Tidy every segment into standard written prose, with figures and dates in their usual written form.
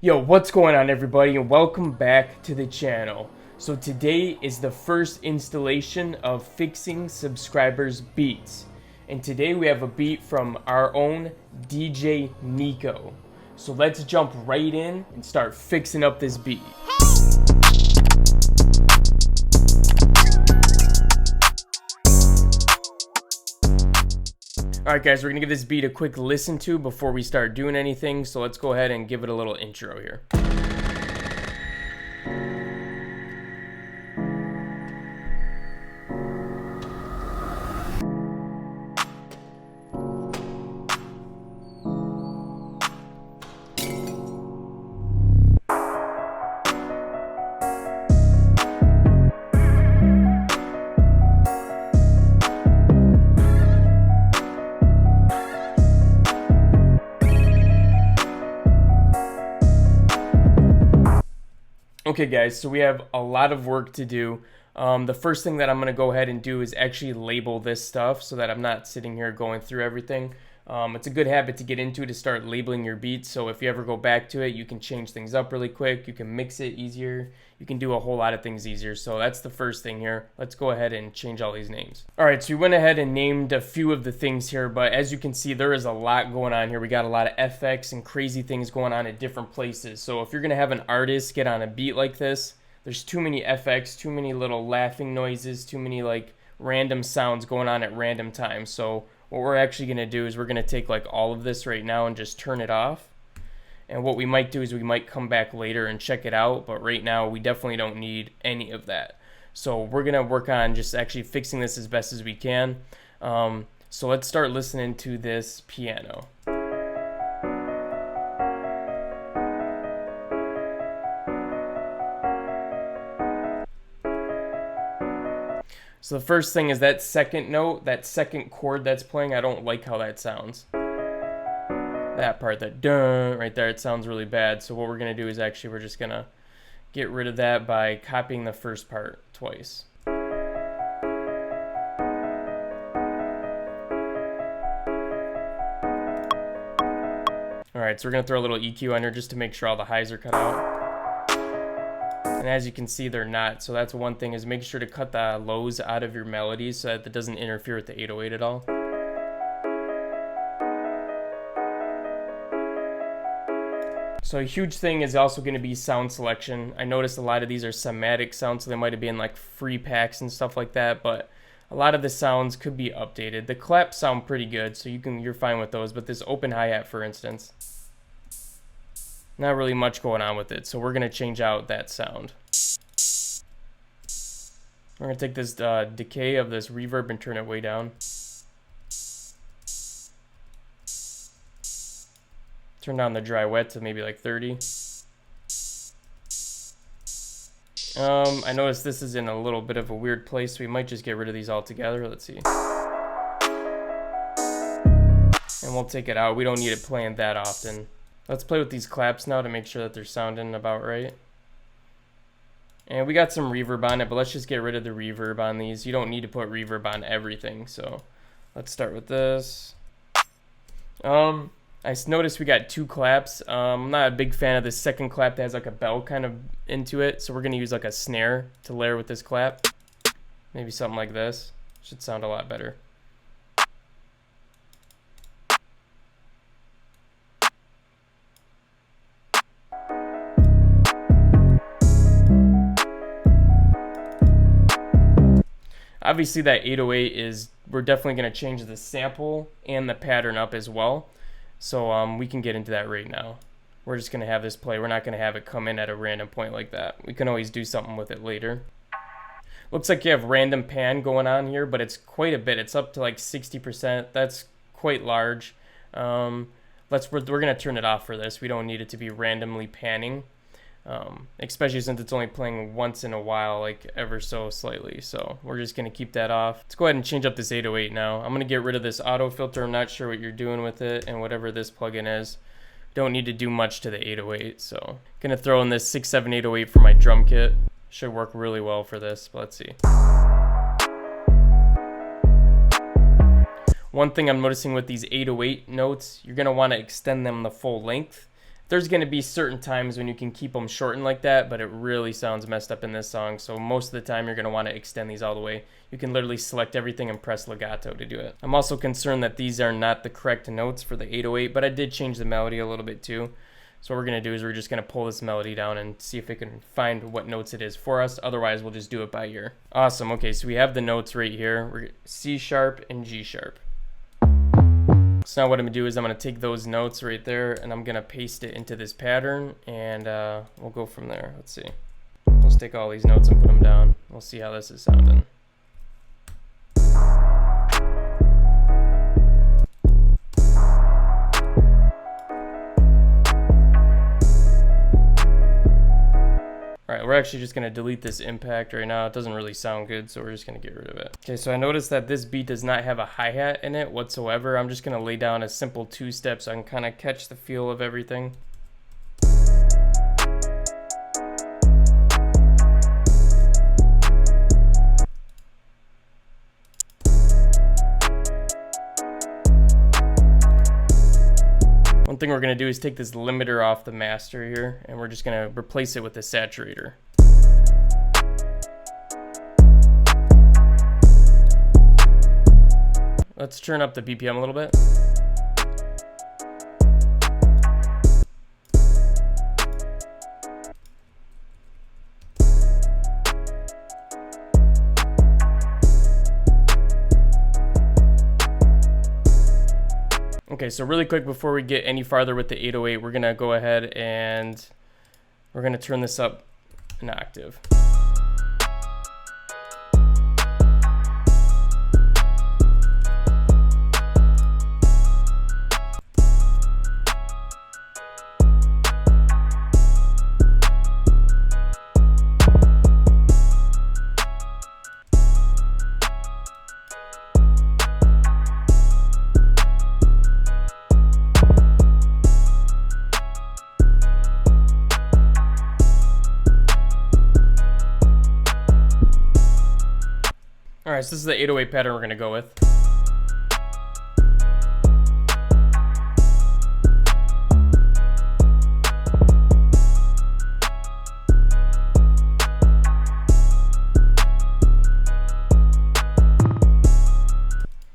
Yo, what's going on everybody, and welcome back to the channel. So today is the first installation of fixing subscribers beats. And today we have a beat from our own DJ Nico. So let's jump right in and start fixing up this beat. Alright guys, we're gonna give this beat a quick listen to before we start doing anything, so let's go ahead and give it a little intro here. Okay guys, so we have a lot of work to do. The first thing that I'm going to go ahead and do is actually label this stuff so that I'm not sitting here going through everything. It's a good habit to get into to start labeling your beats, so if you ever go back to it, you can change things up really quick, you can mix it easier, you can do a whole lot of things easier. So that's the first thing here. Let's go ahead and change all these names. Alright, so we went ahead and named a few of the things here, but as you can see, there is a lot going on here. We got a lot of FX and crazy things going on at different places. So if you're going to have an artist get on a beat like this, there's too many FX, too many little laughing noises, too many like random sounds going on at random times. So what we're actually going to do is we're going to take like all of this right now and just turn it off. And what we might do is we might come back later and check it out, but right now we definitely don't need any of that. So we're going to work on just actually fixing this as best as we can. So let's start listening to this piano. So the first thing is that second note, that second chord that's playing, I don't like how that sounds. That part, that dun right there, it sounds really bad. So what we're going to do is actually we're just going to get rid of that by copying the first part twice. Alright, so we're going to throw a little EQ on here just to make sure all the highs are cut out. And as you can see, they're not. So that's one thing, is make sure to cut the lows out of your melodies so that it doesn't interfere with the 808 at all. So a huge thing is also going to be sound selection. I noticed a lot of these are somatic sounds, so they might have been like free packs and stuff like that, but a lot of the sounds could be updated. The claps sound pretty good, so you're fine with those, but this open hi-hat, for instance, not really much going on with it, so we're going to change out that sound. We're going to take this decay of this reverb and turn it way down. Turn down the dry wet to maybe like 30. I noticed this is in a little bit of a weird place, so we might just get rid of these altogether. Let's see. And we'll take it out. We don't need it playing that often. Let's play with these claps now to make sure that they're sounding about right. And we got some reverb on it, but let's just get rid of the reverb on these. You don't need to put reverb on everything, so let's start with this. I noticed we got two claps. I'm not a big fan of this second clap that has like a bell kind of into it, so we're going to use like a snare to layer with this clap. Maybe something like this. Should sound a lot better. Obviously that 808 is, we're definitely going to change the sample and the pattern up as well. So we can get into that right now. We're just going to have this play. We're not going to have it come in at a random point like that. We can always do something with it later. Looks like you have random pan going on here, but it's quite a bit. It's up to like 60%. That's quite large. We're going to turn it off for this. We don't need it to be randomly panning. Especially since it's only playing once in a while, like ever so slightly. So we're just going to keep that off. Let's go ahead and change up this 808 now. I'm going to get rid of this auto filter. I'm not sure what you're doing with it, and whatever this plugin is. Don't need to do much to the 808. So going to throw in this 67808 for my drum kit. Should work really well for this, but let's see. One thing I'm noticing with these 808 notes, you're going to want to extend them the full length. There's going to be certain times when you can keep them shortened like that, but it really sounds messed up in this song. So most of the time you're going to want to extend these all the way. You can literally select everything and press legato to do it. I'm also concerned that these are not the correct notes for the 808, but I did change the melody a little bit too. So what we're going to do is we're just going to pull this melody down and see if it can find what notes it is for us. Otherwise, we'll just do it by ear. Awesome. Okay, so we have the notes right here. We're C sharp and G sharp. So now what I'm going to do is I'm going to take those notes right there and I'm going to paste it into this pattern, and we'll go from there. Let's see. Let's take all these notes and put them down. We'll see how this is sounding. Alright, we're actually just going to delete this impact right now. It doesn't really sound good, so we're just going to get rid of it. Okay, so I noticed that this beat does not have a hi-hat in it whatsoever. I'm just going to lay down a simple two-step so I can kind of catch the feel of everything. One thing we're going to do is take this limiter off the master here, and we're just going to replace it with a saturator. Let's turn up the BPM a little bit. Okay, so really quick before we get any farther with the 808, we're going to go ahead and we're going to turn this up an octave. Alright, so this is the 808 pattern we're going to go with.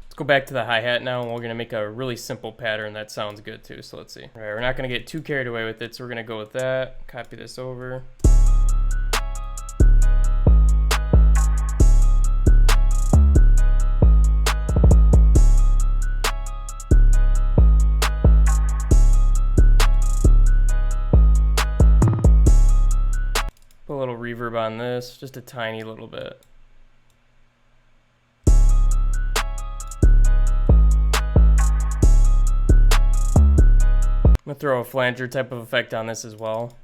Let's go back to the hi-hat now, and we're going to make a really simple pattern that sounds good too, so let's see. Alright, we're not going to get too carried away with it, so we're going to go with that, copy this over. Put a little reverb on this, just a tiny little bit. I'm going to throw a flanger type of effect on this as well.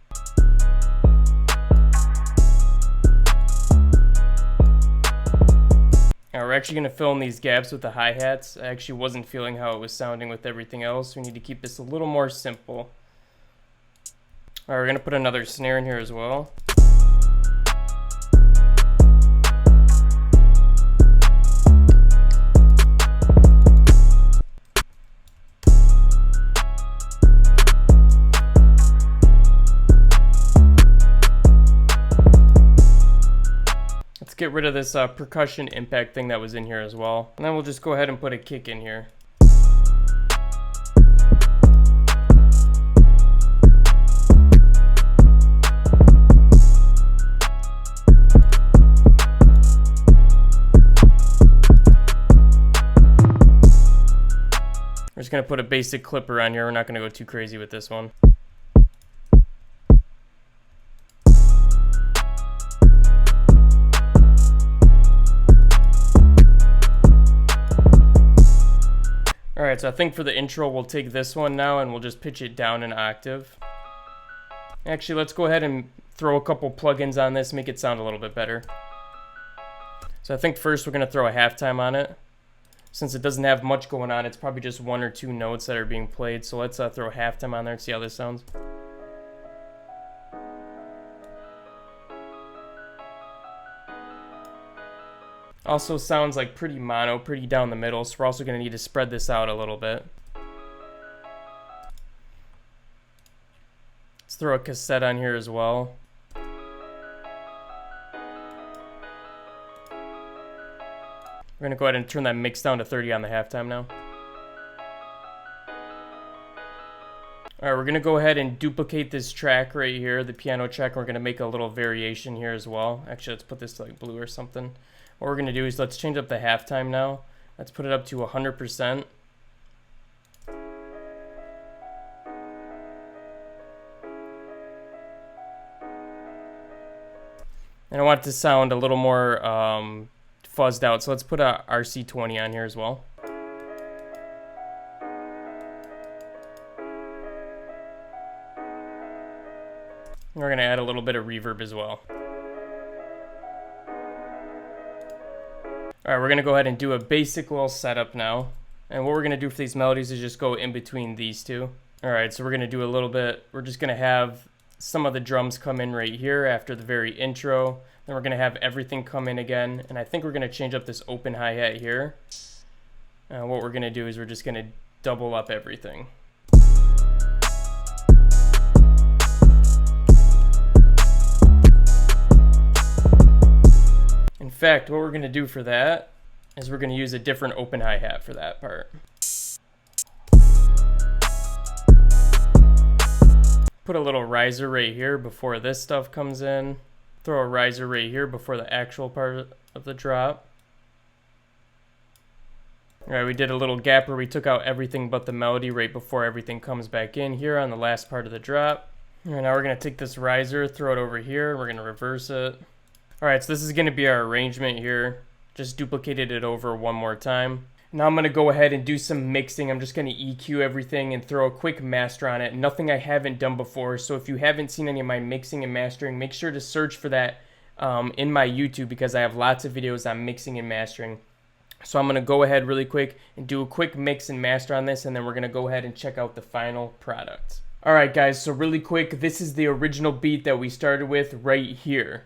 Now we're actually going to fill in these gaps with the hi-hats. I actually wasn't feeling how it was sounding with everything else. We need to keep this a little more simple. Alright, we're going to put another snare in here as well. Get rid of this percussion impact thing that was in here as well. And then we'll just go ahead and put a kick in here. We're just going to put a basic clipper on here. We're not going to go too crazy with this one. Alright, so I think for the intro we'll take this one now and we'll just pitch it down an octave. Actually, let's go ahead and throw a couple plugins on this, make it sound a little bit better. So I think first we're going to throw a halftime on it. Since it doesn't have much going on, it's probably just one or two notes that are being played. So let's throw a halftime on there and see how this sounds. Also sounds like pretty mono, pretty down the middle, so we're also going to need to spread this out a little bit. throw a cassette on here as well. We're gonna go ahead and turn that mix down to 30 on the halftime now. Alright, we're gonna go ahead and duplicate this track right here, the piano track. We're gonna make a little variation here as well. Actually, let's put this to like blue or something. What we're gonna do is let's change up the halftime now. Let's put it up to 100%. And I want it to sound a little more fuzzed out, so let's put a RC20 on here as well. And we're gonna add a little bit of reverb as well. Alright, we're gonna go ahead and do a basic little setup now. And what we're gonna do for these melodies is just go in between these two. Alright, so we're gonna do a little bit, we're just gonna have some of the drums come in right here after the very intro. Then we're gonna have everything come in again. And I think we're gonna change up this open hi-hat here. What we're gonna do is we're just gonna double up everything. In fact, what we're gonna do for that is we're gonna use a different open hi-hat for that part. Put a little riser right here before this stuff comes in. Throw a riser right here before the actual part of the drop. Alright, we did a little gap where we took out everything but the melody right before everything comes back in here on the last part of the drop. Alright, now we're going to take this riser, throw it over here, and we're going to reverse it. Alright, so this is going to be our arrangement here. Just duplicated it over one more time. Now I'm going to go ahead and do some mixing. I'm just going to EQ everything and throw a quick master on it. Nothing I haven't done before. So if you haven't seen any of my mixing and mastering, make sure to search for that in my YouTube, because I have lots of videos on mixing and mastering. So I'm going to go ahead really quick and do a quick mix and master on this, and then we're going to go ahead and check out the final product. Alright guys, so really quick, this is the original beat that we started with right here.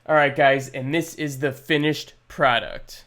Alright guys, and this is the finished product.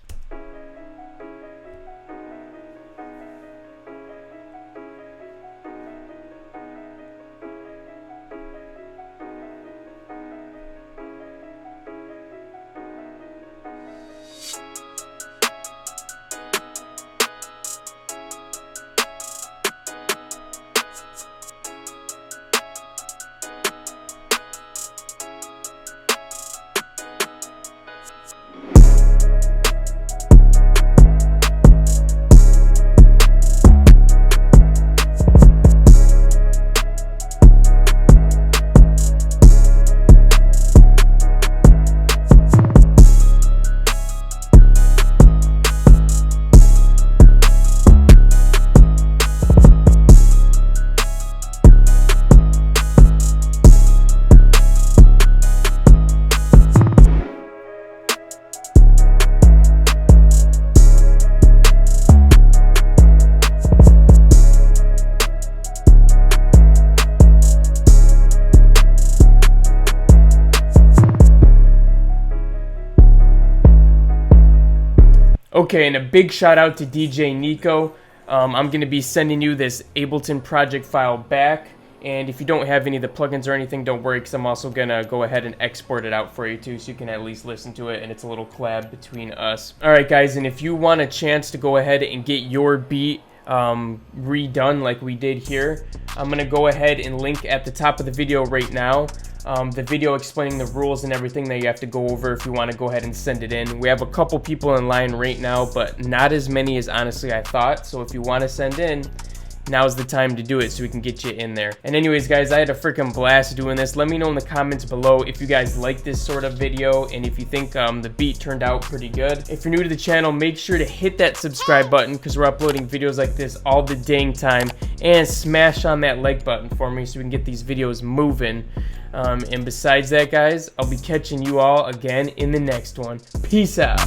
Okay, and a big shout out to DJ Nico. I'm going to be sending you this Ableton project file back. And if you don't have any of the plugins or anything, don't worry, because I'm also going to go ahead and export it out for you too, so you can at least listen to it, and it's a little collab between us. Alright guys, and if you want a chance to go ahead and get your beat redone like we did here, I'm going to go ahead and link at the top of the video right now the video explaining the rules and everything that you have to go over if you want to go ahead and send it in. We have a couple people in line right now, but not as many as honestly I thought. So if you want to send in, now's the time to do it so we can get you in there. And anyways guys, I had a freaking blast doing this. Let me know in the comments below if you guys like this sort of video and if you think the beat turned out pretty good. If you're new to the channel, make sure to hit that subscribe button, because we're uploading videos like this all the dang time, and smash on that like button for me so we can get these videos moving. And besides that guys, I'll be catching you all again in the next one. Peace out.